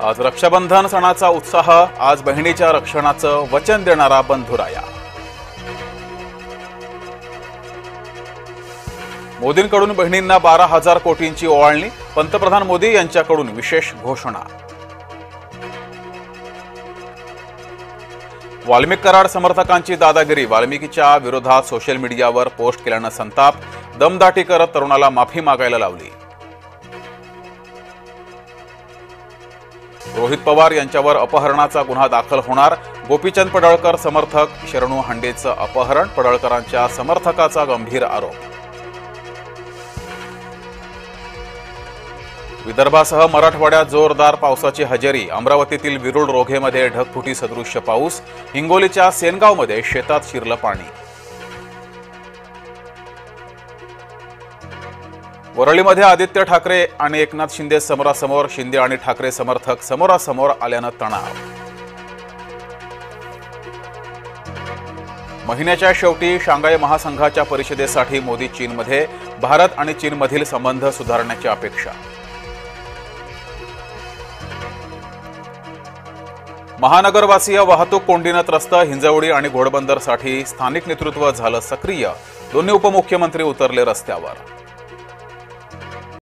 आज रक्षाबंधन सणाचा उत्साह, आज बहिणीच्या रक्षणाचं वचन देणारा बंधुराया। मोदींकडून बहिणींना 12,000 कोटींची ओवाळणी, पंतप्रधान मोदी यांच्याकडून विशेष घोषणा। वाल्मिक कराड समर्थकांची दादागिरी, वाल्मिकीच्या विरोधात सोशल मीडियावर पोस्ट केल्यानं संताप, दमदाटी करत तरुणाला माफी मागायला लावली। रोहित पवार यांच्यावर अपहरणाचा गुन्हा दाखल होणार, गोपीचंद पडळकर समर्थक शरणू हांडेचं अपहरण, पडळकरांच्या समर्थकाचा गंभीर आरोप। विदर्भासह मराठवाड्यात जोरदार पावसाची हजेरी, अमरावतीतील विरुळ रोघेमध्ये ढगफुटी सदृश्य पाऊस, हिंगोलीच्या सेनगावमध्ये शेतात शिरलं पाणी। वरळीमध्ये आदित्य ठाकरे आणि एकनाथ शिंदे समोरासमोर, शिंदे आणि ठाकरे समर्थक समोरासमोर आल्यानं तणाव। महिन्याच्या शेवटी शांघाय महासंघाच्या परिषदेसाठी मोदी चीनमध्ये, भारत आणि चीनमधील संबंध सुधारण्याची अपेक्षा। महानगरवासीय वाहतूक कोंडीनं त्रस्त, हिंजवडी आणि घोडबंदरसाठी स्थानिक नेतृत्व झालं सक्रिय, दोन्ही उपमुख्यमंत्री उतरले रस्त्यावर।